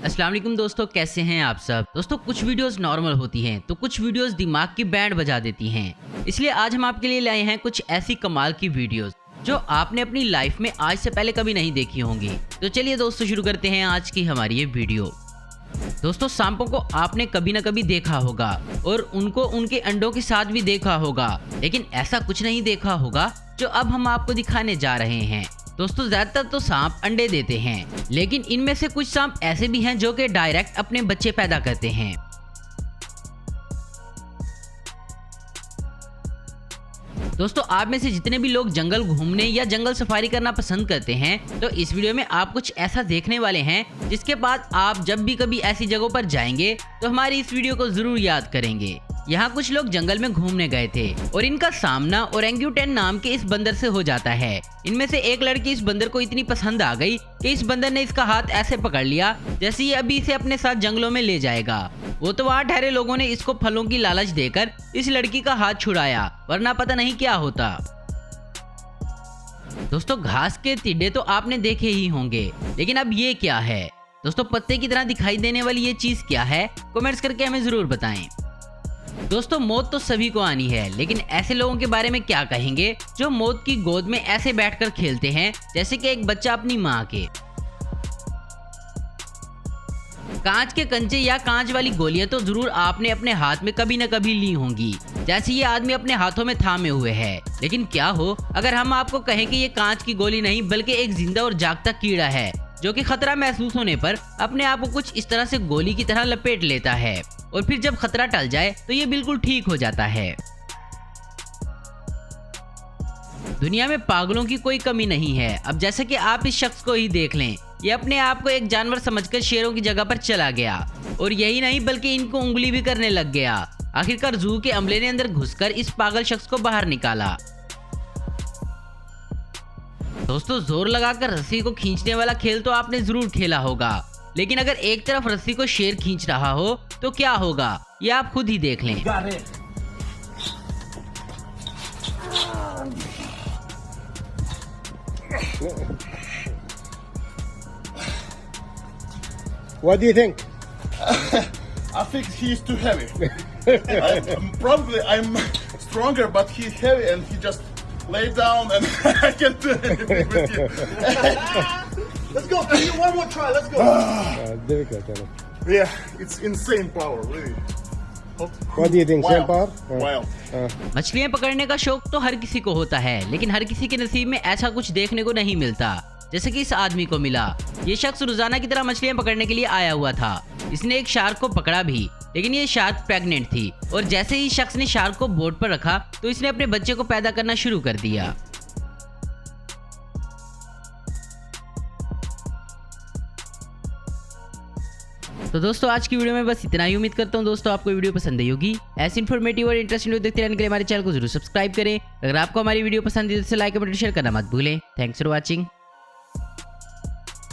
अस्सलाम वालेकुम दोस्तों, कैसे हैं आप सब। दोस्तों कुछ वीडियोस नॉर्मल होती हैं तो कुछ वीडियोस दिमाग की बैंड बजा देती हैं। इसलिए आज हम आपके लिए लाए हैं कुछ ऐसी कमाल की वीडियोस जो आपने अपनी लाइफ में आज से पहले कभी नहीं देखी होंगी। तो चलिए दोस्तों शुरू करते हैं आज की हमारी ये वीडियो। दोस्तों सांपों को आपने कभी न कभी देखा होगा और उनको उनके अंडों के साथ भी देखा होगा, लेकिन ऐसा कुछ नहीं देखा होगा जो अब हम आपको दिखाने जा रहे हैं। दोस्तों ज्यादातर तो सांप अंडे देते हैं, लेकिन इनमें से कुछ सांप ऐसे भी हैं जो कि डायरेक्ट अपने बच्चे पैदा करते हैं। दोस्तों आप में से जितने भी लोग जंगल घूमने या जंगल सफारी करना पसंद करते हैं तो इस वीडियो में आप कुछ ऐसा देखने वाले हैं जिसके बाद आप जब भी कभी ऐसी जगहों पर जाएंगे तो हमारी इस वीडियो को जरूर याद करेंगे। यहाँ कुछ लोग जंगल में घूमने गए थे और इनका सामना ओरेंगुटेन नाम के इस बंदर से हो जाता है। इनमें से एक लड़की इस बंदर को इतनी पसंद आ गई कि इस बंदर ने इसका हाथ ऐसे पकड़ लिया जैसे ये अभी इसे अपने साथ जंगलों में ले जाएगा। वो तो वहाँ ठहरे लोगों ने इसको फलों की लालच देकर इस लड़की का हाथ छुड़ाया, वरना पता नहीं क्या होता। दोस्तों घास के टिड्डे तो आपने देखे ही होंगे, लेकिन अब ये क्या है? दोस्तों पत्ते की तरह दिखाई देने वाली ये चीज क्या है? कमेंट्स करके हमें जरूर बताएं। दोस्तों मौत तो सभी को आनी है, लेकिन ऐसे लोगों के बारे में क्या कहेंगे जो मौत की गोद में ऐसे बैठकर खेलते हैं जैसे कि एक बच्चा अपनी माँ के। कांच के कंचे या कांच वाली गोलियां तो जरूर आपने अपने हाथ में कभी न कभी ली होंगी, जैसे ये आदमी अपने हाथों में थामे हुए है। लेकिन क्या हो अगर हम आपको कहें कि ये कांच की गोली नहीं बल्कि एक जिंदा और जागता कीड़ा है जो कि खतरा महसूस होने पर अपने आप को कुछ इस तरह से गोली की तरह लपेट लेता है और फिर जब खतरा टल जाए तो ये बिल्कुल ठीक हो जाता है। दुनिया में पागलों की कोई कमी नहीं है। अब जैसे कि आप इस शख्स को ही देख लें, ये अपने आप को एक जानवर समझकर शेरों की जगह पर चला गया और यही नहीं बल्कि इनको उंगली भी करने लग गया। आखिरकार जू के अमले ने अंदर घुसकर इस पागल शख्स को बाहर निकाला। दोस्तों जोर लगाकर रस्सी को खींचने वाला खेल तो आपने जरूर खेला होगा, लेकिन अगर एक तरफ रस्सी को शेर खींच रहा हो तो क्या होगा ये आप खुद ही देख लें। What do you think? I think he's too heavy. I'm stronger, but he's heavy and he just lay down and I can't do anything with you. Let's go. One more try. Let's go. Difficult. Yeah, it's insane power, really. What do you think? Same power? Wow. मछलियां पकड़ने का शौक तो हर किसी को होता है, लेकिन हर किसी के नसीब में ऐसा कुछ देखने को नहीं मिलता जैसे कि इस आदमी को मिला। ये शख्स रोजाना की तरह मछलियां पकड़ने के लिए आया हुआ था। इसने एक शार्क को पकड़ा भी, लेकिन ये शार्क प्रेग्नेंट थी और जैसे ही शख्स ने शार्क को बोट पर रखा तो इसने अपने बच्चे को पैदा करना शुरू कर दिया। तो दोस्तों आज की वीडियो में बस इतना ही। उम्मीद करता हूँ दोस्तों आपको वीडियो पसंद आई होगी। ऐसे इन्फॉर्मेटिव और इंटरेस्टिंग वीडियो देखते रहने के लिए हमारे चैनल को जरूर सब्सक्राइब करें। अगर आपको हमारी वीडियो पसंद है तो लाइक कमेंट शेयर करना मत भूलें। Thanks for watching.